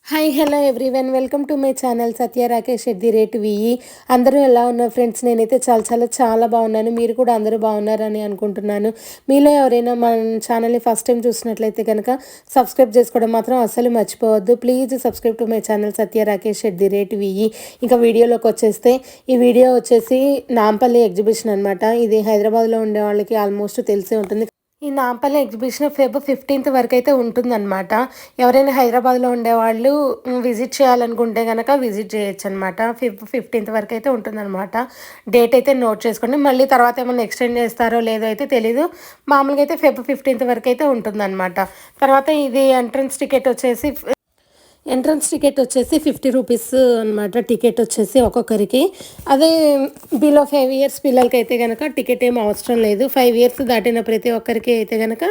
Hi hello everyone welcome to my channel Satya Rakesh at the rate VE. అందరూ ఎలా ఉన్నారు friends? నేనైతే చాలా బాగున్నాను. మీరు కూడా అందరూ బాగున్నారని అనుకుంటున్నాను. మీలో ఎవరైనా మన ఛానల్ని ఫస్ట్ టైం చూసినట్లయితే కనుక సబ్స్క్రైబ్ చేసుకోవడం మాత్రం అస్సలు మర్చిపోవద్దు. Please subscribe to my channel Satya Rakesh at the rate VE. ఇంకా వీడియోలోకి వచ్చేస్తే ఈ వీడియో వచ్చేసి నాంపల్లి ఎగ్జిబిషన్ అనమాట. ఇది హైదరాబాద్లో ఉండే వాళ్ళకి ఆల్మోస్ట్ తెలిసే ఉంటుంది. ఈ నాంపల్లి ఎగ్జిబిషన్ ఫెబ్ 15th వరకు అయితే ఉంటుందన్నమాట. ఎవరైనా హైదరాబాద్లో ఉండేవాళ్ళు విజిట్ చేయాలనుకుంటే కనుక విజిట్ చేయొచ్చు అనమాట. ఫెబ్ 15th వరకు అయితే ఉంటుందన్నమాట. డేట్ అయితే నోట్ చేసుకోండి. మళ్ళీ తర్వాత ఏమైనా ఎక్స్టెండ్ చేస్తారో లేదో అయితే తెలీదు. మామూలుగా అయితే ఫెబ్ 15th వరకు అయితే ఉంటుందన్నమాట. తర్వాత ఇది ఎంట్రన్స్ టికెట్ వచ్చేసి ఎంట్రన్స్ టికెట్ వచ్చేసి 50 రూపీస్ అనమాట. టికెట్ వచ్చేసి ఒక్కొక్కరికి. అదే బిలో 5 years పిల్లలకి అయితే కనుక టికెట్ ఏం అవసరం లేదు. 5 years దాటిన ప్రతి ఒక్కరికి అయితే కనుక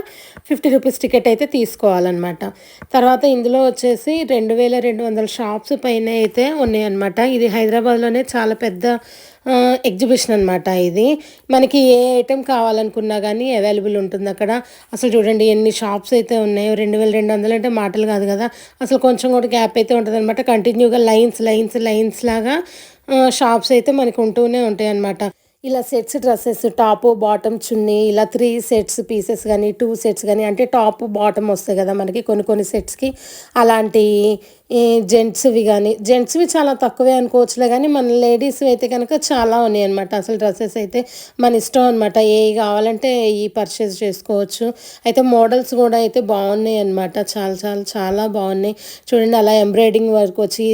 50 రూపీస్ టికెట్ అయితే తీసుకోవాలన్నమాట. తర్వాత ఇందులో వచ్చేసి 2200 షాప్స్ పైన అయితే ఉన్నాయన్నమాట. ఇది హైదరాబాద్లోనే చాలా పెద్ద ఎగ్జిబిషన్ అనమాట. ఇది మనకి ఏ ఐటెం కావాలనుకున్నా కానీ అవైలబుల్ ఉంటుంది అక్కడ. అసలు చూడండి ఎన్ని షాప్స్ అయితే ఉన్నాయో. 2200 అంటే మాటలు కాదు కదా. అసలు కొంచెం కూడా గ్యాప్ అయితే ఉంటుంది అనమాట. కంటిన్యూగా లైన్స్ లాగా షాప్స్ అయితే మనకు ఉంటూనే ఉంటాయి అన్నమాట. ఇలా సెట్స్ డ్రెస్సెస్ టాప్ బాటమ్ చున్నీ ఇలా 3 సెట్స్ పీసెస్ కానీ 2 సెట్స్ కానీ అంటే టాప్ బాటమ్ వస్తాయి కదా మనకి కొన్ని సెట్స్కి. అలాంటి జెంట్స్వి చాలా తక్కువే అనుకోవచ్చులే, కానీ మన లేడీస్ అయితే కనుక చాలా ఉన్నాయి అనమాట. అసలు డ్రెస్సెస్ అయితే మన ఇష్టం అనమాట. ఏ కావాలంటే ఈ పర్చేస్ చేసుకోవచ్చు. అయితే మోడల్స్ కూడా అయితే బాగున్నాయి అనమాట. చాలా బాగున్నాయి. చూడండి అలా ఎంబ్రాయిడింగ్ వర్క్ వచ్చి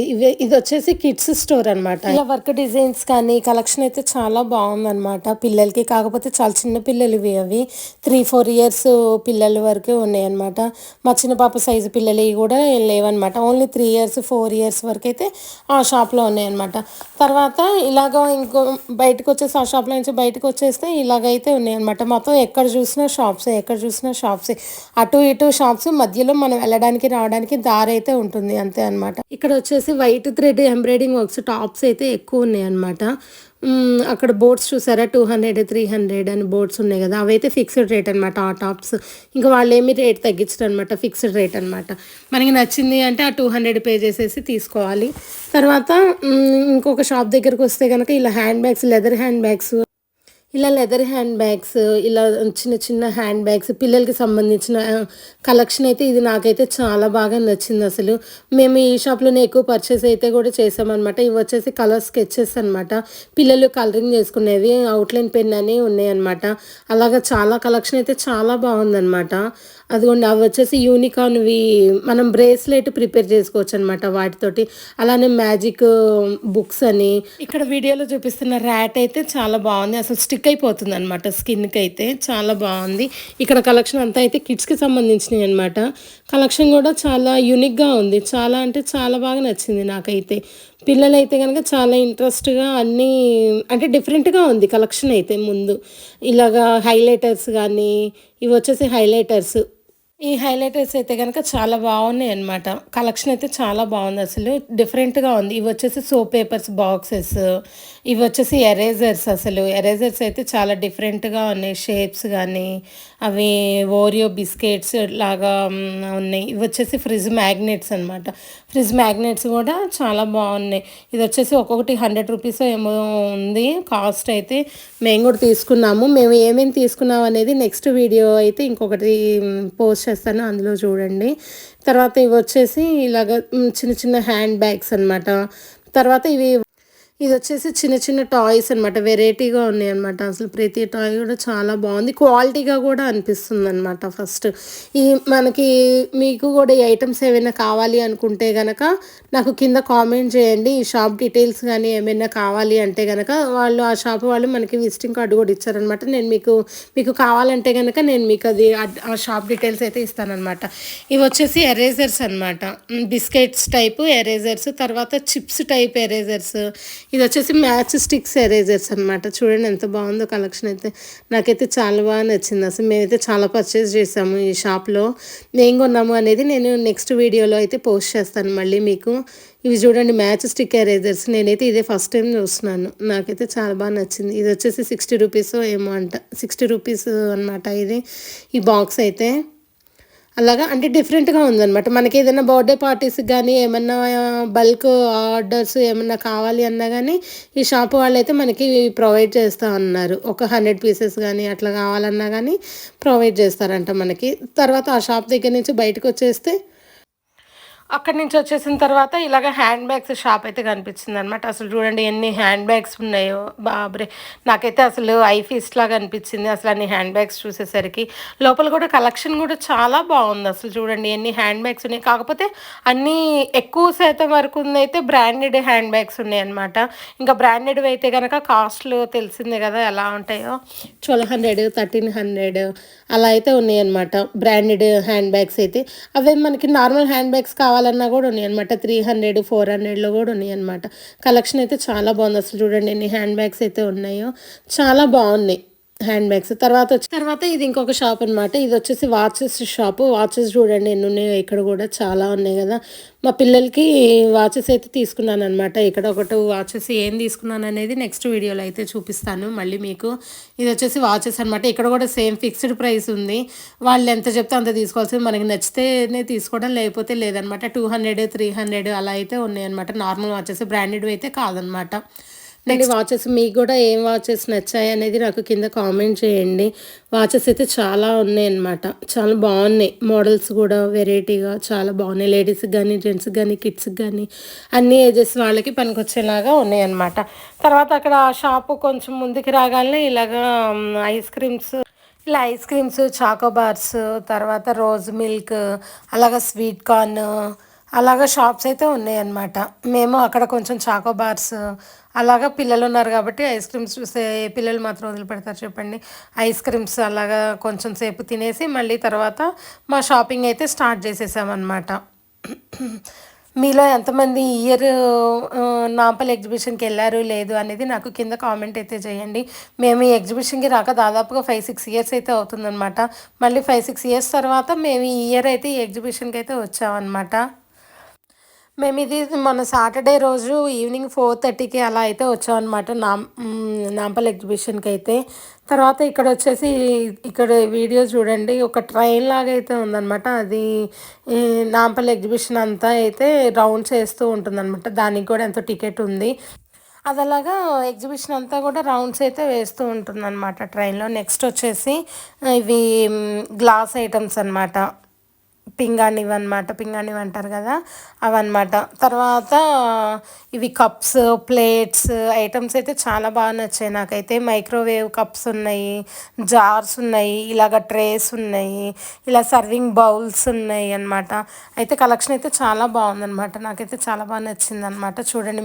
ఇది వచ్చేసి కిడ్స్ స్టోర్ అనమాట. ఇలా వర్క్ డిజైన్స్ కానీ కలెక్షన్ అయితే చాలా బాగుందన్నమాట పిల్లలకి. కాకపోతే చాలా చిన్న పిల్లలు అవి 3-4 years పిల్లల వరకే ఉన్నాయి అనమాట. మా చిన్న పాప సైజు పిల్లలు కూడా లేవన్నమాట. ఓన్లీ 3 years 4 years వరకు అయితే ఆ షాప్లో ఉన్నాయన్నమాట. తర్వాత ఇలాగ ఇంకో బయటకు వచ్చేసి ఆ షాప్లో నుంచి బయటకు వచ్చేస్తే ఇలాగైతే ఉన్నాయన్నమాట. మొత్తం ఎక్కడ చూసినా షాప్సే. అటు ఇటు షాప్స్, మధ్యలో మనం వెళ్ళడానికి రావడానికి దారి అయితే ఉంటుంది అంతే అనమాట. ఇక్కడ వచ్చేసి white thread embroidering works tops అయితే ఎక్కువ ఉన్నాయి అనమాట. అక్కడ బోర్డ్స్ చూసారా 200 300 అని బోర్డ్స్ ఉన్నాయి కదా, అవైతే ఫిక్స్డ్ రేట్ అనమాట. ఆ టాప్స్ ఇంకా వాళ్ళు ఏమి రేట్ తగ్గించడం అనమాట, ఫిక్స్డ్ రేట్ అనమాట. మనకి నచ్చింది అంటే ఆ 200 పే చేసేసి తీసుకోవాలి. తర్వాత ఇంకొక షాప్ దగ్గరకు వస్తే కనుక ఇలా hand bags, leather hand bags, ఇలా చిన్న హ్యాండ్ బ్యాగ్స్ పిల్లలకి సంబంధించిన కలెక్షన్ అయితే ఇది నాకైతే చాలా బాగా నచ్చింది. అసలు మేము ఈ షాప్లోనే ఎక్కువ పర్చేస్ అయితే కూడా చేసామన్నమాట. ఇవి వచ్చేసి కలర్ స్కెచెస్ అనమాట. పిల్లలు కలరింగ్ చేసుకునేవి, అవుట్లైన్ పెన్ అని ఉన్నాయన్నమాట. అలాగా చాలా కలెక్షన్ అయితే చాలా బాగుందన్నమాట. అదిగోండి అవి వచ్చేసి యూనికార్న్వి మనం బ్రేస్లెట్ ప్రిపేర్ చేసుకోవచ్చు అనమాట వాటితోటి. అలానే మ్యాజిక్ బుక్స్ అని ఇక్కడ వీడియోలో చూపిస్తున్న ర్యాట్ అయితే చాలా బాగుంది. అసలు స్టిక్ అయిపోతుంది అనమాట స్కిన్కి అయితే, చాలా బాగుంది. ఇక్కడ కలెక్షన్ అంతా అయితే కిడ్స్కి సంబంధించినవి అనమాట. కలెక్షన్ కూడా చాలా యూనిక్గా ఉంది. చాలా అంటే చాలా బాగా నచ్చింది నాకైతే. పిల్లలు అయితే కనుక చాలా ఇంట్రెస్ట్గా అన్నీ అంటే డిఫరెంట్గా ఉంది కలెక్షన్ అయితే. ముందు ఇలాగా హైలైటర్స్ కానీ ఇవి వచ్చేసి హైలైటర్స్. ఈ హైలైటర్స్ అయితే కనుక చాలా బాగున్నాయి అనమాట. కలెక్షన్ అయితే చాలా బాగుంది, అసలు డిఫరెంట్గా ఉంది. ఇవి వచ్చేసి సోప్ పేపర్స్ బాక్సెస్, ఇవి వచ్చేసి ఎరేజర్స్. అసలు ఎరేజర్స్ అయితే చాలా డిఫరెంట్గా ఉన్నాయి. షేప్స్ కానీ అవి ఓరియో బిస్కెట్స్ లాగా ఉన్నాయి. ఇవి వచ్చేసి ఫ్రిడ్జ్ మ్యాగ్నెట్స్ అనమాట. ఫ్రిడ్జ్ మ్యాగ్నెట్స్ కూడా చాలా బాగున్నాయి. ఇది వచ్చేసి ఒక్కొక్కటి 100 రూపీస్ ఏమో ఉంది కాస్ట్ అయితే. మేము కూడా తీసుకున్నాము. మేము ఏమేమి తీసుకున్నాం అనేది నెక్స్ట్ వీడియో అయితే ఇంకొకటి పోస్ట్ చేస్తాను, అందులో చూడండి. తర్వాత ఇవి వచ్చేసి ఇలాగ చిన్న హ్యాండ్ బ్యాగ్స్ అనమాట. తర్వాత ఇది వచ్చేసి చిన్న టాయ్స్ అనమాట. వెరైటీగా ఉన్నాయి అనమాట. అసలు ప్రతి టాయ్ కూడా చాలా బాగుంది, క్వాలిటీగా కూడా అనిపిస్తుంది అనమాట. ఫస్ట్ ఈ మనకి మీకు కూడా ఈ ఐటమ్స్ ఏమైనా కావాలి అనుకుంటే కనుక నాకు కింద కామెంట్ చేయండి. ఈ షాప్ డీటెయిల్స్ కానీ ఏమైనా కావాలి అంటే కనుక వాళ్ళు ఆ షాప్ వాళ్ళు మనకి విజిటింగ్ కార్డు కూడా ఇచ్చారనమాట. నేను మీకు కావాలంటే కనుక నేను మీకు అది ఆ షాప్ డీటెయిల్స్ అయితే ఇస్తానమాట. ఇవి వచ్చేసి ఎరేజర్స్ అనమాట. బిస్కెట్స్ టైపు ఎరేజర్స్, తర్వాత చిప్స్ టైప్ ఎరేజర్స్. ఇది వచ్చేసి మ్యాచ్ స్టిక్స్ ఎరేజర్స్ అనమాట. చూడండి ఎంత బాగుందో కలెక్షన్ అయితే. నాకైతే చాలా బాగా నచ్చింది. అసలు మేమైతే చాలా పర్చేస్ చేసాము ఈ షాప్లో. ఏం కొన్నాము అనేది నేను నెక్స్ట్ వీడియోలో అయితే పోస్ట్ చేస్తాను మళ్ళీ మీకు. ఇవి చూడండి మ్యాచ్ స్టిక్ ఎరేజర్స్. నేనైతే ఇదే ఫస్ట్ టైం చూస్తున్నాను. నాకైతే చాలా బాగా నచ్చింది. ఇది వచ్చేసి 60 రూపీస్ ఏమో అంట, 60 రూపీస్ అనమాట ఇది ఈ బాక్స్ అయితే. అలాగా అంటే డిఫరెంట్‌గా ఉందనమాట. మనకేదైనా బర్త్‌డే పార్టీస్‌కి గానీ, ఏమన్నా బల్క్ ఆర్డర్స్ ఏమన్నా కావాలి అన్నా గానీ, ఈ షాప్ వాళ్ళైతే మనకి ప్రొవైడ్ చేస్తా అన్నారు. ఒక 100 పీసెస్ గానీ, అట్లా కావాలన్నా గానీ ప్రొవైడ్ చేస్తారంట మనకి. తర్వాత ఆ షాప్ దగ్గర నుంచి బయటకొచ్చేస్తే అక్కడి నుంచి వచ్చేసిన తర్వాత ఇలాగ హ్యాండ్ బ్యాగ్స్ షాప్ అయితే కనిపించిందనమాట. అసలు చూడండి ఎన్ని హ్యాండ్ బ్యాగ్స్ ఉన్నాయో. బాబోయ్! నాకైతే అసలు ఐ ఫీస్ట్ లాగా అనిపించింది. అసలు అన్ని హ్యాండ్ బ్యాగ్స్ చూసేసరికి. లోపల కూడా కలెక్షన్ కూడా చాలా బాగుంది. అసలు చూడండి ఎన్ని హ్యాండ్ బ్యాగ్స్ ఉన్నాయి. కాకపోతే అన్నీ ఎక్కువ శాతం వరకు అయితే బ్రాండెడ్ హ్యాండ్ బ్యాగ్స్ ఉన్నాయన్నమాట. ఇంకా బ్రాండెడ్‌వి అయితే గనక కాస్ట్‌లు తెలిసిందే కదా ఎలా ఉంటాయో. 1200, 1300 అలా అయితే ఉన్నాయన్నమాట. బ్రాండెడ్ హ్యాండ్ బ్యాగ్స్ అయితే. అవే మనకి నార్మల్ హ్యాండ్ బ్యాగ్స్ కావాలన్నా కూడా ఉన్నాయన్నమాట. 300, 400లో కూడా ఉన్నాయన్నమాట. కలెక్షన్ అయితే చాలా బాగుంది. అసలు చూడండి ఎన్ని హ్యాండ్ బ్యాగ్స్ అయితే ఉన్నాయో. చాలా బాగున్నాయి హ్యాండ్ బ్యాగ్స్. తర్వాత ఇది ఇంకొక షాప్ అనమాట. ఇది వచ్చేసి వాచెస్ షాపు. వాచెస్ చూడండి ఎన్ని ఉన్నాయో ఇక్కడ కూడా చాలా ఉన్నాయి కదా. మా పిల్లలకి వాచెస్ అయితే తీసుకున్నాననమాట. ఇక్కడ ఒక 2 వాచెస్ ఏం తీసుకున్నాననేది నెక్స్ట్ వీడియోలో అయితే చూపిస్తాను మళ్ళీ మీకు. ఇది వచ్చేసి వాచెస్ అనమాట. ఇక్కడ కూడా సేమ్ ఫిక్స్డ్ ప్రైస్ ఉంది. వాళ్ళు ఎంత చెప్తే అంత తీసుకోవాల్సింది. మనకి నచ్చితేనే తీసుకోవడం లేకపోతే లేదనమాట. 200, 300 అలా అయితే ఉన్నాయన్నమాట. నార్మల్ వాచెస్ బ్రాండెడ్వి అయితే కాదనమాట. నెక్స్ట్ వాచెస్ మీకు కూడా ఏం వాచెస్ నచ్చాయి అనేది నాకు కింద కామెంట్ చేయండి. వాచెస్ అయితే చాలా ఉన్నాయన్నమాట. చాలా బాగున్నాయి. మోడల్స్ కూడా వెరైటీగా చాలా బాగున్నాయి. లేడీస్కి కానీ, జెంట్స్కి కానీ, కిడ్స్కి కానీ అన్ని ఏజెస్ వాళ్ళకి పనికొచ్చేలాగా ఉన్నాయన్నమాట. తర్వాత అక్కడ ఆ షాపు కొంచెం ముందుకు రాగానే ఇలాగా ఐస్ క్రీమ్స్, చాకోబార్స్, తర్వాత రోజ్ మిల్క్, అలాగా స్వీట్ కార్న్ అలాగా షాప్స్ అయితే ఉన్నాయన్నమాట. మేము అక్కడ కొంచెం చాకోబార్స్ అలాగా పిల్లలు ఉన్నారు కాబట్టి ఐస్ క్రీమ్స్ చూస్తే ఏ పిల్లలు మాత్రం వదిలిపెడతారు చెప్పండి. ఐస్ క్రీమ్స్ అలాగా కొంచెం సేపు తినేసి మళ్ళీ తర్వాత మా షాపింగ్ అయితే స్టార్ట్ చేసేసామన్నమాట. మీలో ఎంతమంది ఈ ఇయర్ నాంపల్లి ఎగ్జిబిషన్కి వెళ్ళారు లేదు అనేది నాకు కింద కామెంట్ అయితే చేయండి. మేము ఈ ఎగ్జిబిషన్కి రాక దాదాపుగా 5-6 ఇయర్స్ అయితే అవుతుందన్నమాట. మళ్ళీ 5-6 ఇయర్స్ తర్వాత మేము ఈ ఇయర్ అయితే ఈ ఎగ్జిబిషన్కి అయితే వచ్చామన్నమాట. మేము ఇది మొన్న సాటర్డే రోజు ఈవినింగ్ 4:30కి అలా అయితే వచ్చామన్నమాట నాంపల్లి ఎగ్జిబిషన్కి అయితే. తర్వాత ఇక్కడ వచ్చేసి ఇక్కడ వీడియో చూడండి ఒక ట్రైన్ లాగా అయితే ఉందన్నమాట. అది ఈ నాంపల్లి ఎగ్జిబిషన్ అంతా అయితే రౌండ్స్ వేస్తూ ఉంటుందన్నమాట. దానికి కూడా ఎంతో టికెట్ ఉంది. అది అలాగా ఎగ్జిబిషన్ అంతా కూడా రౌండ్స్ అయితే వేస్తూ ఉంటుందన్నమాట ట్రైన్లో. నెక్స్ట్ వచ్చేసి ఇవి గ్లాస్ ఐటమ్స్ అనమాట. పింగాణివి అంటారు కదా అవన్నమాట. తర్వాత ఇవి కప్స్, ప్లేట్స్ ఐటమ్స్ అయితే చాలా బాగా నచ్చాయి నాకైతే. మైక్రోవేవ్ కప్స్ ఉన్నాయి, జార్స్ ఉన్నాయి, ఇలాగ ట్రేస్ ఉన్నాయి, ఇలా సర్వింగ్ బౌల్స్ ఉన్నాయి అన్నమాట. అయితే కలెక్షన్ అయితే చాలా బాగుందన్నమాట. నాకైతే చాలా బాగా నచ్చిందనమాట. చూడండి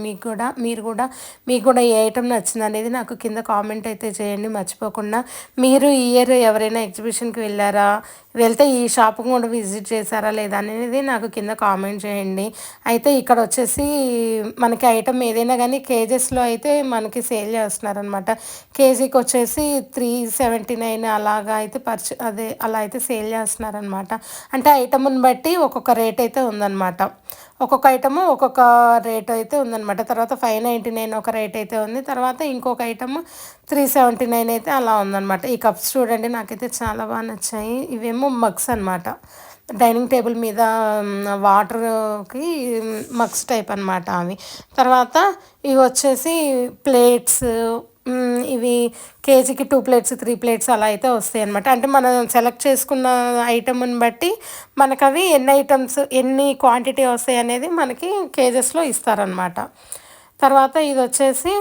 మీకు కూడా ఏ ఐటమ్ నచ్చింది అనేది నాకు కింద కామెంట్ అయితే చేయండి మర్చిపోకుండా. మీరు ఈ ఇయర్ ఎవరైనా ఎగ్జిబిషన్కి వెళ్ళారా, వెళ్తే ఈ షాప్ కూడా విజిట్ చేశారా లేదా అనేది నాకు కింద కామెంట్ చేయండి. అయితే ఇక్కడ వచ్చేసి మనకి ఐటమ్ ఏదైనా కానీ కేజెస్లో అయితే మనకి సేల్ చేస్తున్నారనమాట. కేజీకి వచ్చేసి 379 అలాగా అయితే అలా అయితే సేల్ చేస్తున్నారనమాట. అంటే ఐటమ్ని బట్టి ఒక్కొక్క రేట్ అయితే ఉందన్నమాట. ఒక్కొక్క ఐటము ఒక్కొక్క రేట్ అయితే ఉందన్నమాట. తర్వాత 599 ఒక రేట్ అయితే ఉంది. తర్వాత ఇంకొక ఐటమ్ 379 అయితే అలా ఉందన్నమాట. ఈ కప్స్ చూడండి నాకైతే చాలా బాగా నచ్చాయి. ఇవేమో మగ్స్ అనమాట. డైనింగ్ టేబుల్ మీద వాటర్కి మగ్స్ టైప్ అనమాట అవి. తర్వాత ఇవి వచ్చేసి ప్లేట్స్. ఇవి కేజీకి 2 ప్లేట్స్, 3 ప్లేట్స్ అలా అయితే వస్తాయి అనమాట. అంటే మనం సెలెక్ట్ చేసుకున్న ఐటమ్ని బట్టి మనకు అవి ఎన్ని క్వాంటిటీ వస్తాయి అనేది మనకి కేజెస్లో ఇస్తారనమాట. తర్వాత ఇది వచ్చేసి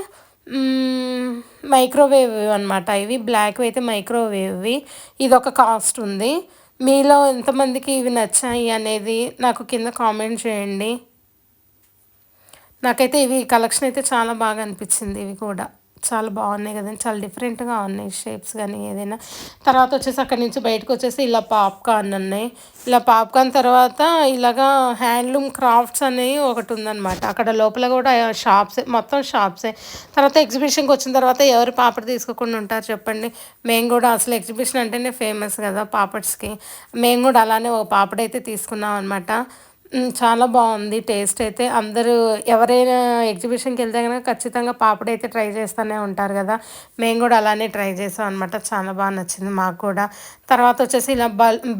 మైక్రోవేవ్ అనమాట. ఇవి బ్లాక్వి అయితే మైక్రోవేవ్వి. ఇదొక కాస్ట్ ఉంది. మీలో ఎంతమందికి ఇవి నచ్చాయి అనేది నాకు కింద కామెంట్ చేయండి. నాకైతే ఇవి కలెక్షన్ అయితే చాలా బాగా అనిపించింది. ఇవి కూడా చాలా బాగున్నాయి కదండి. చాలా డిఫరెంట్గా ఉన్నాయి షేప్స్ కానీ ఏదైనా. తర్వాత వచ్చేసి అక్కడి నుంచి బయటకు వచ్చేసి ఇలా పాప్కార్న్ ఉన్నాయి. ఇలా పాప్కార్న్ తర్వాత ఇలాగా హ్యాండ్లూమ్ క్రాఫ్ట్స్ అనేవి ఒకటి ఉందన్నమాట. అక్కడ లోపల కూడా మొత్తం షాప్సే. తర్వాత ఎగ్జిబిషన్కి వచ్చిన తర్వాత ఎవరు పాపడ్ తీసుకోకుండా ఉంటారు చెప్పండి. మేము కూడా అసలు ఎగ్జిబిషన్ అంటేనే ఫేమస్ కదా పాపడ్స్కి. మేము కూడా అలానే ఓ పాపడ్ అయితే తీసుకున్నాం అనమాట. చాలా బావుంది టేస్ట్ అయితే. అందరూ ఎవరైనా ఎగ్జిబిషన్‌కెళ్తే గనక ఖచ్చితంగా పాపడైతే ట్రై చేస్తూనే ఉంటారు గదా! మేము గూడా అలానే ట్రై చేసాం అనమాట. చాలా నచ్చింది మాకు కూడా. తర్వాతొచ్చేసి ఇలా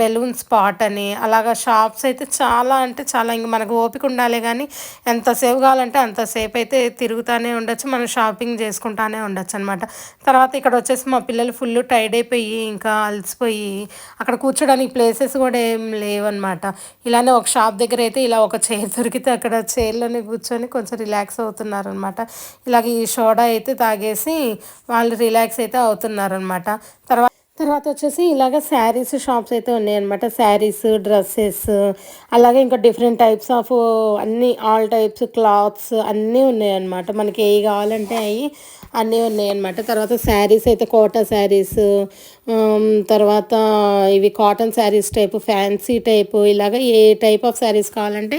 బెలూన్ స్పాట్ అని అలాగా షాప్స్ అయితే చాలా అంటే చాలా ఇంక మనకు ఓపిక ఉండాలే గానీ, ఎంతసేపు కావాలంటే అంతసేపయితే తిరుగుతానే ఉండొచ్చు. మనం షాపింగ్ చేసుకుంటానే ఉండొచ్చనమాట. తర్వాత ఇక్కడొచ్చేసి మా పిల్లలు ఫుల్లు టైర్డ్ అయిపోయి, ఇంకా అలసిపోయి అక్కడ కూర్చోడానికి ప్లేసెస్ గూడా ఏం లేవనమాట. ఇలానే ఒక షాప్ దగ్గరైతే ఇలా ఒక చైర్ దొరికితే అక్కడ చైర్‌లోనే కూర్చొని కొంచెం రిలాక్స్ అవుతున్నారనమాట. ఇలాగ ఈ సోడా అయితే తాగేసి వాళ్ళు రిలాక్స్ అయితే అవుతున్నారనమాట. తర్వాతొచ్చేసి ఇలాగ శారీస్ షాప్స్ అయితే ఉన్నాయన్నమాట. శారీస్, డ్రెసెస్ అలాగే ఇంకా డిఫరెంట్ టైప్స్ ఆఫ్ అన్నీ ఆల్ టైప్స్ క్లాత్స్ అన్నీ ఉన్నాయన్నమాట. మనకి ఏయి కావాలంటే అయి అన్నీ ఉన్నాయన్నమాట. తర్వాత శారీస్ అయితే కోటా శారీస్, తర్వాత ఇవి cotton saris type, fancy type ఇలాగ ఏ టైప్ ఆఫ్ శారీస్ కావాలంటే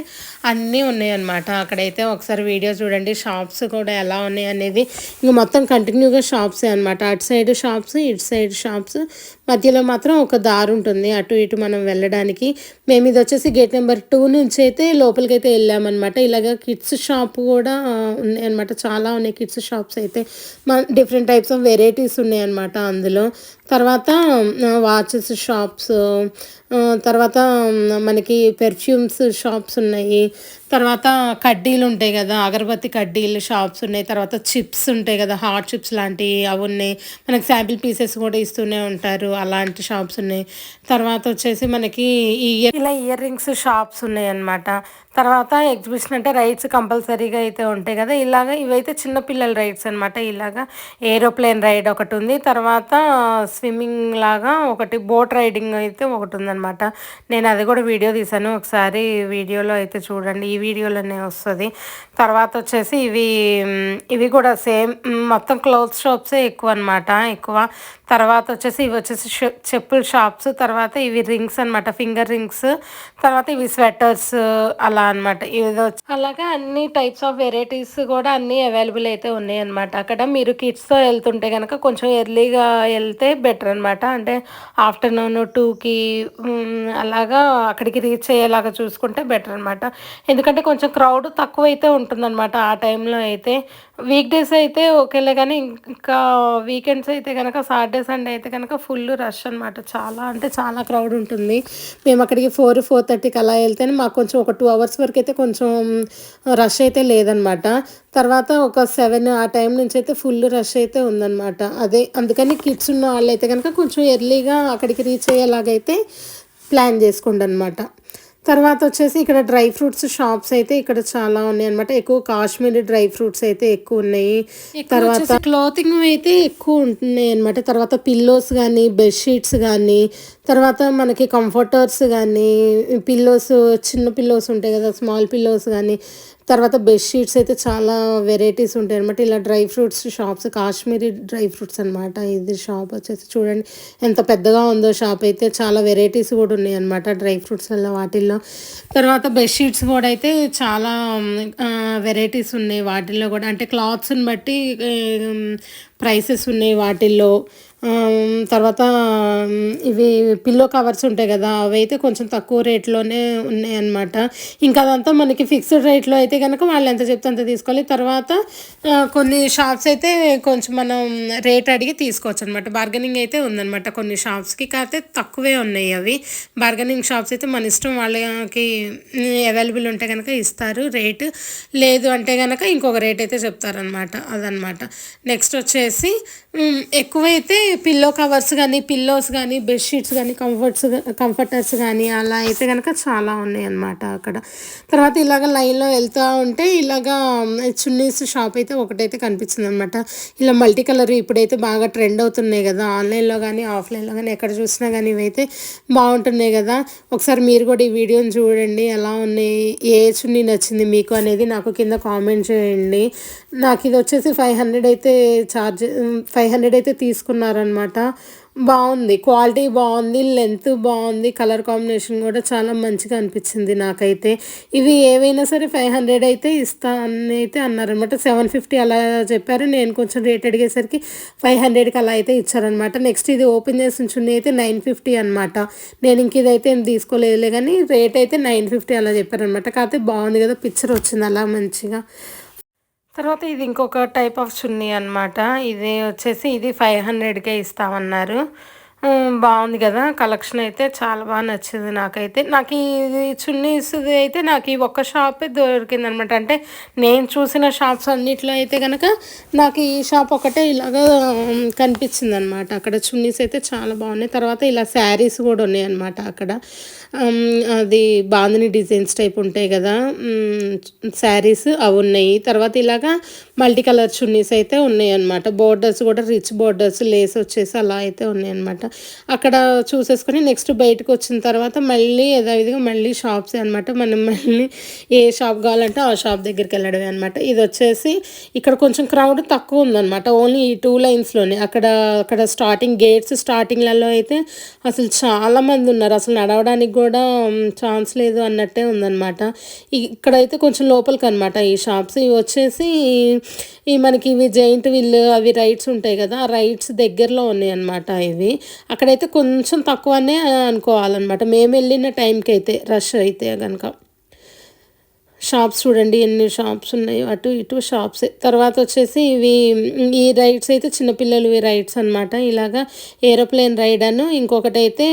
అన్నీ ఉన్నాయన్నమాట. అక్కడైతే ఒకసారి వీడియో చూడండి. షాప్స్ కూడా ఎలా ఉన్నాయనేది. ఇంక మొత్తం కంటిన్యూగా షాప్సే అనమాట. అటు సైడ్ షాప్స్, ఇటు సైడ్ షాప్స్. మధ్యలో మాత్రం ఒక దారి ఉంటుంది అటు ఇటు మనం వెళ్ళడానికి. మేము ఇది వచ్చేసి గేట్ నెంబర్ 2 నుంచి అయితే లోపలికైతే వెళ్ళామన్నమాట. ఇలాగ కిడ్స్ షాప్ కూడా ఉన్నాయన్నమాట. చాలా ఉన్నాయి కిడ్స్ షాప్స్ అయితే. డిఫరెంట్ టైప్స్ ఆఫ్ వెరైటీస్ ఉన్నాయన్నమాట అందులో. తర్వాత వాచెస్ షాప్స్, తర్వాత మనకి పెర్ఫ్యూమ్స్ షాప్స్ ఉన్నాయి. తర్వాత కడ్డీలు ఉంటాయి కదా, అగరబత్తి కడ్డీలు షాప్స్ ఉన్నాయి. తర్వాత చిప్స్ ఉంటాయి కదా, హాట్ చిప్స్ లాంటివి అవి ఉన్నాయి. మనకి శాంపిల్ పీసెస్ కూడా ఇస్తూనే ఉంటారు, అలాంటి షాప్స్ ఉన్నాయి. తర్వాత వచ్చేసి మనకి ఇయర్ రింగ్స్ షాప్స్ ఉన్నాయి అన్నమాట. తర్వాత ఎగ్జిబిషన్ అంటే రైడ్స్ కంపల్సరీగా అయితే ఉంటాయి కదా, ఇలాగ ఇవైతే చిన్నపిల్లల రైడ్స్ అనమాట. ఇలాగ ఏరోప్లేన్ రైడ్ ఒకటి ఉంది. తర్వాత స్విమ్మింగ్ లాగా ఒకటి, బోట్ రైడింగ్ అయితే ఒకటి ఉందన్నమాట. నేను అది కూడా వీడియో తీశాను, ఒకసారి వీడియోలో అయితే చూడండి, ఈ వీడియోలోనే వస్తుంది. తర్వాత వచ్చేసి ఇవి కూడా సేమ్ మొత్తం క్లోత్ షాప్సే ఎక్కువ అనమాట, ఎక్కువ. తర్వాత వచ్చేసి ఇవి వచ్చేసి చెప్పుల షాప్స్. తర్వాత ఇవి రింగ్స్ అనమాట, ఫింగర్ రింగ్స్. తర్వాత ఇవి స్వెటర్స్ అలా అనమాట. ఇది అలాగా అన్ని టైప్స్ ఆఫ్ వెరైటీస్ కూడా అన్నీ అవైలబుల్ అయితే ఉన్నాయి అనమాట. అక్కడ మీరు కిడ్స్తో వెళ్తుంటే కనుక కొంచెం ఎర్లీగా వెళ్తే బెటర్ అనమాట. అంటే ఆఫ్టర్నూన్ 2కి అలాగా అక్కడికి రీచ్ అయ్యేలాగా చూసుకుంటే బెటర్ అనమాట. ఎందుకంటే కొంచెం క్రౌడ్ తక్కువ అయితే ఉంటుందన్నమాట ఆ టైంలో అయితే. వీక్ డేస్ అయితే ఓకేలే కానీ, ఇంకా వీకెండ్స్ అయితే కనుక సాటర్డే సండే అయితే కనుక ఫుల్ రష్ అనమాట. చాలా అంటే చాలా క్రౌడ్ ఉంటుంది. మేము అక్కడికి 4-4:30కి అలా వెళ్తేనే మాకు కొంచెం ఒక 2 అవర్స్ వరకు అయితే కొంచెం రష్ అయితే లేదనమాట. తర్వాత ఒక 7 ఆ టైం నుంచి అయితే ఫుల్ రష్ అయితే ఉందన్నమాట. అదే అందుకని కిడ్స్ ఉన్న వాళ్ళు అయితే కనుక కొంచెం ఎర్లీగా అక్కడికి రీచ్ అయ్యేలాగైతే ప్లాన్ చేసుకోండి అనమాట. తర్వాత వచ్చేసి ఇక్కడ డ్రై ఫ్రూట్స్ షాప్స్ అయితే ఇక్కడ చాలా ఉన్నాయి అనమాట. ఎక్కువ కాశ్మీరీ డ్రై ఫ్రూట్స్ అయితే ఎక్కువ ఉన్నాయి. తర్వాత క్లోతింగ్ అయితే ఎక్కువ ఉంటున్నాయి అనమాట. తర్వాత పిల్లోస్ కానీ, బెడ్షీట్స్ కానీ, తర్వాత మనకి కంఫర్టర్స్ కానీ, పిల్లోస్, చిన్న పిల్లోస్ ఉంటాయి కదా, స్మాల్ పిల్లోస్ కానీ, తర్వాత బెడ్షీట్స్ అయితే చాలా వెరైటీస్ ఉంటాయి అనమాట. ఇలా dry fruits shops, Kashmiri dry fruits అనమాట. ఇది షాప్ వచ్చేసి చూడండి ఎంత పెద్దగా ఉందో షాప్ అయితే. చాలా వెరైటీస్ కూడా ఉన్నాయి అనమాట డ్రై ఫ్రూట్స్ వల్ల వాటిల్లో. తర్వాత బెడ్షీట్స్ కూడా అయితే చాలా వెరైటీస్ ఉన్నాయి వాటిల్లో కూడా. అంటే క్లాత్స్ని బట్టి ప్రైసెస్ ఉన్నాయి వాటిల్లో. తర్వాత ఇవి పిల్లో కవర్స్ ఉంటాయి కదా, అవి అయితే కొంచెం తక్కువ రేట్లోనే ఉన్నాయన్నమాట. ఇంకా అదంతా మనకి ఫిక్స్డ్ రేట్లో అయితే కనుక వాళ్ళు ఎంత చెప్తే అంత తీసుకోవాలి. తర్వాత కొన్ని షాప్స్ అయితే కొంచెం మనం రేట్ అడిగి తీసుకోవచ్చు అనమాట. బార్గెనింగ్ అయితే ఉందన్నమాట కొన్ని షాప్స్కి, కాకపోతే తక్కువే ఉన్నాయి అవి. బార్గెనింగ్ షాప్స్ అయితే మన ఇష్టం, వాళ్ళకి అవైలబుల్ ఉంటే కనుక ఇస్తారు రేటు, లేదు అంటే కనుక ఇంకొక రేట్ అయితే చెప్తారనమాట. అదనమాట. నెక్స్ట్ వచ్చేసి ఎక్కువైతే పిల్లో కవర్స్ కానీ, పిల్లోస్ కానీ, బెడ్షీట్స్ కానీ, కంఫర్టర్స్ కానీ అలా అయితే కనుక చాలా ఉన్నాయి అన్నమాట అక్కడ. తర్వాత ఇలాగ లైన్లో వెళ్తూ ఉంటే ఇలాగ చున్నీస్ షాప్ అయితే ఒకటైతే కనిపించింది అనమాట. ఇలా మల్టీ కలర్ ఇప్పుడైతే బాగా ట్రెండ్ అవుతున్నాయి కదా, ఆన్లైన్లో కానీ ఆఫ్లైన్లో కానీ ఎక్కడ చూసినా కానీ ఇవైతే బాగుంటున్నాయి కదా. ఒకసారి మీరు కూడా ఈ వీడియోని చూడండి, ఎలా ఉన్నాయి, ఏ చున్నీ నచ్చింది మీకు అనేది నాకు కింద కామెంట్ చేయండి. నాకు ఇది వచ్చేసి 500 అయితే 500 అయితే తీసుకున్నారనమాట. బావుంది. క్వాలిటీ బావుంది. లెంత్ బావుంది. కలర్ కాంబినేషన్ గూడా చాలా మంచిగా అనిపిచ్చింది నాకైతే. ఇవి ఏవైనా సరే 500 అయితే ఇస్తా అని అయితే అన్నారనమాట. 750 అలా చెప్పారు. నేను కొంచెం రేట్ అడిగేసరికి 500కి అలా అయితే ఇచ్చారనమాట. నెక్స్ట్ ఇది ఓపెన్ చేసిన చున్నీ అయితే 950 అనమాట. నేను ఇంక ఇదైతే ఏం తీసుకోలేదులే గానీ రేట్ అయితే 950 అలా చెప్పారనమాట. కాకపోతే బావుంది గదా! పిక్చర్ వచ్చింది అలా మంచిగా. తర్వాత ఇది ఇంకొక టైప్ ఆఫ్ చున్నీ అనమాట. ఇది వచ్చేసి ఇది 500కే ఇస్తామన్నారు. బావుంది గదా! కలెక్షన్ అయితే చాలా నచ్చింది నాకైతే. నాకు ఇది చున్నీస్‌ది అయితే నాకు ఈ ఒక్క షాపే దొరికిందనమాట. అంటే నేను చూసిన షాప్స్ అన్నిట్లో అయితే గనక నాకు ఈ షాప్ ఒకటే ఇలాగా కనిపించిందనమాట. అక్కడ చున్నీస్ అయితే చాలా బాగున్నాయి. తర్వాత ఇలా శారీస్ గూడా ఉన్నాయన్నమాట అక్కడ. అది బాందిని డిజైన్స్ టైప్ ఉంటాయి గదా! శారీస్ అవున్నాయి. తర్వాత ఇలాగా మల్టీ కలర్ చున్నీస్ అయితే ఉన్నాయన్నమాట. బోర్డర్స్ గూడా రిచ్ బోర్డర్స్ లేస్ వచ్చేసి అలా అయితే ఉన్నాయన్నమాట. అక్కడ చూసేసుకొని నెక్స్ట్ బయటకొచ్చిన తర్వాత మళ్ళీ యథావిధిగా మళ్ళీ షాప్సే అనమాట. మనం మళ్ళీ ఏ షాప్ కావాలంటే ఆ షాప్ దగ్గరికెళ్ళడమే అనమాట. ఇదొచ్చేసి ఇక్కడ కొంచెం క్రౌడ్ తక్కువుందనమాట. ఓన్లీ ఈ 2 లైన్స్‌లోనే. అక్కడ స్టార్టింగ్ గేట్స్ స్టార్టింగ్‌లలో అయితే అసలు చాలా మందున్నారు. అసలు నడవడానికి గూడా ఛాన్స్ లేదు అన్నట్టే ఉందనమాట. ఇక్కడైతే కొంచెం లోపలికనమాట ఈ షాప్స్. ఇవి వచ్చేసి మనకి ఇవి జెయింట్ వీల్ అవి రైడ్స్ ఉంటాయి గదా! ఆ రైడ్స్ దగ్గరలో ఉన్నాయన్నమాట ఇవి. అక్కడైతే కొంచెం తక్కువనే అనుకోవాలనమాట. మేమెళ్ళిన టైంకైతే రష్ అయితే గనక. షాప్స్ చూడండి ఎన్ని షాప్స్ ఉన్నాయో అటు ఇటు షాప్సే. తర్వాత వచ్చేసి ఈ రైడ్స్ అయితే చిన్నపిల్లలవి రైడ్స్ అనమాట. ఇలాగా ఏరోప్లేన్ రైడ్ అను ఇంకొకటైతే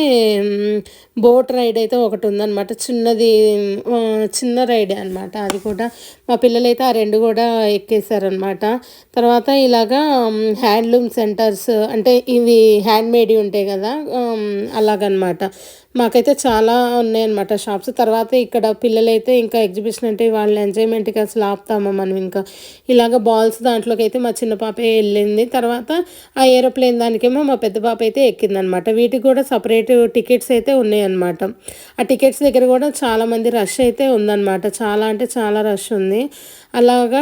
బోట్ రైడ్ అయితే ఒకటి ఉందనమాట. చిన్న రైడే అనమాట. అది కూడా మా పిల్లలైతే ఆ 2 కూడా ఎక్కేసారనమాట. తర్వాత ఇలాగా హ్యాండ్లూమ్ సెంటర్స్ అంటే ఇవి హ్యాండ్‌మేడ్‌వి ఉంటాయి కదా! అలాగనమాట. మాకైతే చాలా ఉన్నాయన్నమాట షాప్స్. తర్వాత ఇక్కడ పిల్లలైతే ఇంకా ఎగ్జిబిషన్ అంటే వాళ్ళ ఎంజాయ్‌మెంట్‌కి అసలు ఆపుతామా మనం ఇంకా. ఇలాగ బాల్స్ దాంట్లోకైతే మా చిన్న పాపే ఎళ్ళింది. తర్వాత ఆ ఏరోప్లేన్ దానికేమో మా పెద్ద పాప అయితే ఎక్కిందనమాట. వీటికి కూడా సెపరేట్ టికెట్స్ అయితే ఉన్నాయన్నమాట. ఆ టికెట్స్ దగ్గర కూడా చాలామంది రష్ అయితే ఉందన్నమాట. చాలా అంటే చాలా రష్ ఉంది. అలాగా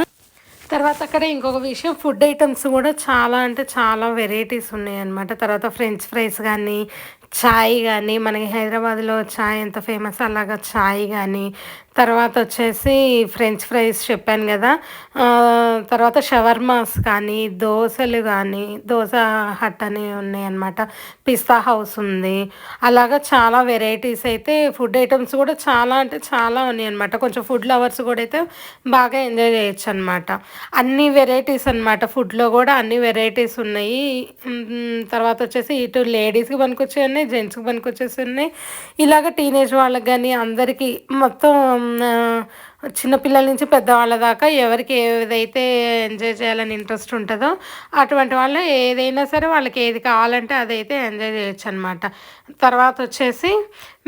తర్వాత అక్కడ ఇంకొక విషయం ఫుడ్ ఐటమ్స్ కూడా చాలా అంటే చాలా వెరైటీస్ ఉన్నాయన్నమాట. తర్వాత ఫ్రెంచ్ ఫ్రైస్ గానీ, చాయ్ గానీ, మనకి హైదరాబాద్‌లో చాయ్ ఎంత ఫేమస్ అలాగా చాయ్ గానీ, తర్వాత వచ్చేసి ఫ్రెంచ్ ఫ్రైస్ చెప్పాను గదా! తర్వాత షవర్మాస్ కానీ, దోసలు గానీ, దోస హట్ అని ఉన్నాయన్నమాట. పిస్తా హౌస్ ఉంది. అలాగా చాలా వెరైటీస్ అయితే ఫుడ్ ఐటమ్స్ కూడా చాలా అంటే చాలా ఉన్నాయన్నమాట. కొంచెం ఫుడ్ లవర్స్ కూడా అయితే బాగా ఎంజాయ్ చేయొచ్చనమాట. అన్ని వెరైటీస్ అనమాట. ఫుడ్‌లో గూడా అన్ని వెరైటీస్ ఉన్నాయి. తర్వాత వచ్చేసి ఇటు లేడీస్‌కి పనికొచ్చేయి ఉన్నాయి, జెంట్స్‌కి పనికొచ్చేసి ఉన్నాయి. ఇలాగ టీనేజ్ వాళ్ళకి గానీ అందరికీ మొత్తం చిన్న పిల్లల నుంచి పెద్దవాళ్ళ దాకా ఎవరికి ఏదైతే ఎంజాయ్ చేయాలని ఇంట్రెస్ట్ ఉంటదో అటువంటి వాళ్ళు ఏదైనా సరే వాళ్ళకి ఏది కావాలంటే అదైతే ఎంజాయ్ చేయొచ్చనమాట. తర్వాత వచ్చేసి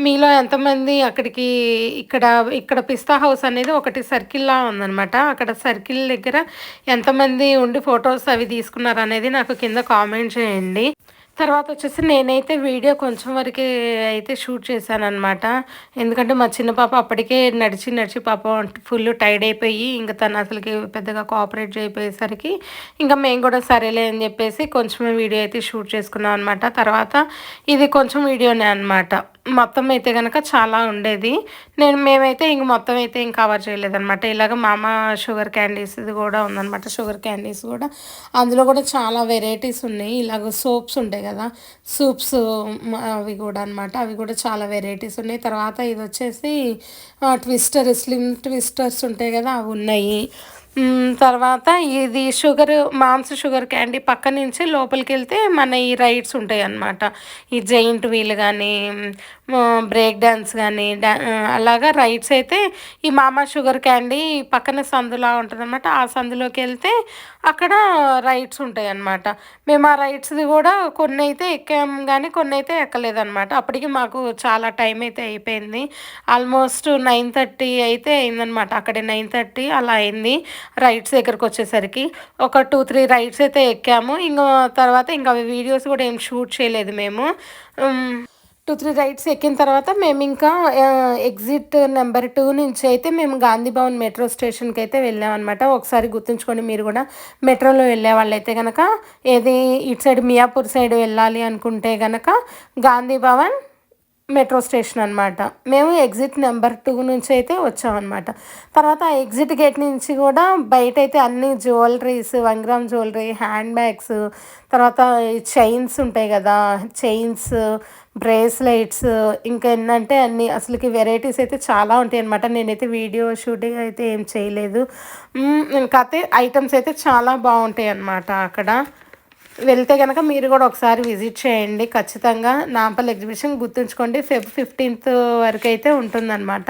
మీలో ఎంతమంది అక్కడికి ఇక్కడ ఇక్కడ పిస్తా హౌస్ అనేది ఒకటి సర్కిల్‌లా ఉందనమాట. అక్కడ సర్కిల్ దగ్గర ఎంతమంది ఉండి ఫోటోస్ అవి తీసుకున్నారనేది నాకు కింద కామెంట్ చేయండి. తర్వాత వచ్చేసి నేనైతే వీడియో కొంచెం వరకే అయితే షూట్ చేశాననమాట. ఎందుకంటే మా చిన్న పాప అప్పటికే నడిచి నడిచి పాపం ఫుల్ టైర్డ్ అయిపోయి ఇంక తను అసలుకి పెద్దగా కోఆపరేట్ చేయకపోయేసరికి ఇంకా మేము కూడా సరేలే అని చెప్పేసి కొంచెమే వీడియో అయితే షూట్ చేసుకున్నాం అనమాట. తర్వాత ఇది కొంచెం వీడియోనే అనమాట. మొత్తం అయితే గనక చాలా ఉండేది. మేమైతే ఇంక మొత్తం అయితే ఇంక కవర్ చేయలేదనమాట. ఇలాగ మామ షుగర్ క్యాండీస్ ఇది కూడా ఉందనమాట. షుగర్ క్యాండీస్ కూడా అందులో కూడా చాలా వెరైటీస్ ఉన్నాయి. ఇలాగ సోప్స్ ఉంటాయి కదా! సూప్స్ అవి కూడా అనమాట. అవి కూడా చాలా వెరైటీస్ ఉన్నాయి. తర్వాత ఇదొచ్చేసి స్లిమ్ ట్విస్టర్స్ ఉంటాయి కదా! అవి ఉన్నాయి. తర్వాత ఇది మామ్స్ షుగర్ క్యాండీ పక్క నుంచి లోపలికెళ్తే మన ఈ రైడ్స్ ఉంటాయన్నమాట. ఈ జెయింట్ వీల్ గానీ, బ్రేక్ డాన్స్ గానీ, అలాగా రైడ్స్ అయితే ఈ మామ షుగర్ క్యాండీ పక్కన సందులా ఉంటదనమాట. ఆ సందులోకెళ్తే అక్కడ రైడ్స్ ఉంటాయన్నమాట. మేము ఆ రైడ్స్‌ది గూడా కొన్నైతే ఎక్కాం గానీ, కొన్నైతే ఎక్కలేదనమాట. అప్పటికి మాకు చాలా టైం అయితే అయిపోయింది. ఆల్మోస్ట్ 9:30 అయితే అయిందనమాట. అక్కడే 9:30 అలా అయింది. రైడ్స్ దగ్గరకొచ్చేసరికి. ఒక 2, 3 రైడ్స్ అయితే ఎక్కాము. తర్వాత ఇంక అవి వీడియోస్ గూడా ఏం షూట్ చేయలేదు మేము. హ్మ్. 2, 3 రైడ్స్ ఎక్కిన తర్వాత మేమింకా ఎగ్జిట్ నెంబర్ 2 నుంచి అయితే మేము గాంధీ భవన్ మెట్రో స్టేషన్‌కైతే వెళ్ళామనమాట. ఒకసారి గుర్తుంచుకోండి మీరు గూడా మెట్రోలో వెళ్ళేవాళ్ళైతే గనక. ఏది ఇటు సైడ్ మియాపూర్ సైడ్ వెళ్ళాలి అనుకుంటే గనక గాంధీ భవన్ మెట్రో స్టేషన్ అనమాట. మేము ఎగ్జిట్ నెంబర్ 2 నుంచయితే వచ్చామనమాట. తర్వాత ఆ ఎగ్జిట్ గేట్ నుంచి గూడా బయటైతే అన్ని jewelleries, 1 gram jewellery, hand bags, తర్వాత ఈ చైన్స్ ఉంటాయి గదా! చైన్స్, బ్రేస్లెట్స్ ఇంకా ఎన్నంటే అన్ని అసలకి వెరైటీస్ అయితే చాలా ఉంటాయనమాట. నేనైతే వీడియో షూటింగ్ అయితే ఏం చేయలేదు. కాతే ఐటెమ్స్ అయితే చాలా బావుంటాయనమాట అక్కడ. వెళ్తే గనక మీరు గూడా ఒకసారి విజిట్ చేయండి ఖచ్చితంగా. నాంపల్లి ఎగ్జిబిషన్ గుర్తుంచుకోండి ఫెబ్ 15థ్ వరకైతే ఉంటుందనమాట.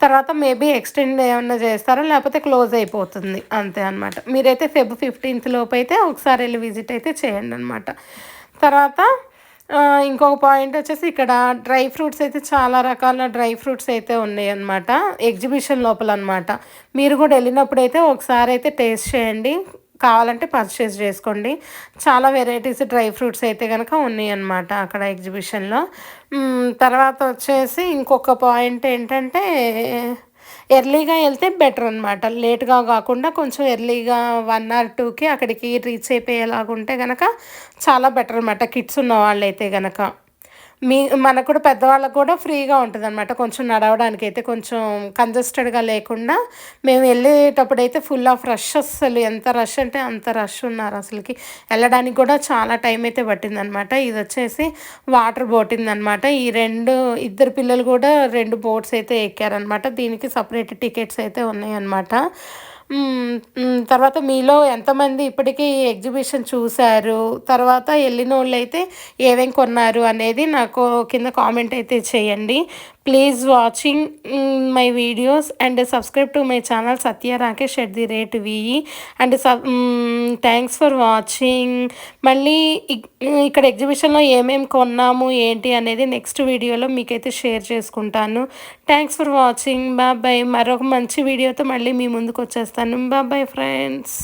తర్వాత మేబీ ఎక్స్టెండ్ ఏమన్నా చేస్తారో లేకపోతే క్లోజ్ అయిపోతుంది అంతే అనమాట. మీరైతే ఫెబ్ 15థ్ లోపైతే ఒకసారి ఎళ్లి విజిట్ అయితే చేయండనమాట. తర్వాత ఇంకొక పాయింట్ వచ్చేసి ఇక్కడ డ్రై ఫ్రూట్స్ అయితే చాలా రకాల డ్రై ఫ్రూట్స్ అయితే ఉన్నాయన్నమాట. ఎగ్జిబిషన్ లోపలనమాట. మీరు కూడా వెళ్ళినప్పుడైతే ఒకసారి అయితే టేస్ట్ చేయండి. కావాలంటే పర్చేస్ చేసుకోండి. చాలా వెరైటీస్ డ్రై ఫ్రూట్స్ అయితే గనక ఉన్నాయన్నమాట అక్కడ ఎగ్జిబిషన్‌లో. తర్వాత వచ్చేసి ఇంకొక పాయింట్ ఏంటంటే ఎర్లీగా వెళ్తే బెటర్ అనమాట. లేట్‌గా గాకుండా కొంచెం ఎర్లీగా 1 ఆర్ 2కి అక్కడికి రీచ్ అయిపోయేలాగుంటే గనక చాలా బెటర్ అనమాట. కిడ్స్ ఉన్నవాళ్ళైతే గనక. మనకు కూడా పెద్దవాళ్ళకి కూడా ఫ్రీగా ఉంటదనమాట. కొంచెం నడవడానికైతే కొంచెం కంజెస్టెడ్‌గా లేకుండా మేము వెళ్ళేటప్పుడైతే ఫుల్ ఆఫ్ రష్ అస్సలు ఎంత రష్ అంటే అంత రష్ ఉన్నారు అసలకి. వెళ్ళడానికి కూడా చాలా టైం అయితే పట్టిందనమాట. ఇదొచ్చేసి వాటర్ బోటింగ్ అనమాట. ఇద్దరు పిల్లలు కూడా 2 బోట్స్ అయితే ఎక్కారనమాట. దీనికి సెపరేట్ టికెట్స్ అయితే ఉన్నాయన్నమాట. తర్వాత మీలో ఎంతమంది ఇప్పటికీ ఎగ్జిబిషన్ చూసారు? తర్వాత ఎళ్ళినోళ్ళైతే ఏమేం కొన్నారు అనేది నాకు కింద కామెంట్ అయితే చేయండి. Please watching my videos and subscribe to my channel Satya Rakesh @VE and thanks for watching. మళ్ళీ ఇక్కడ ఎగ్జిబిషన్‌లో ఏమేమి కొన్నాము ఏంటి అనేది నెక్స్ట్ వీడియోలో మీకైతే షేర్ చేసుకుంటాను. Thanks for watching. బాయ్. మరొక మంచి వీడియోతో మళ్ళీ మీ ముందుకు వచ్చేస్తాను. Bye friends.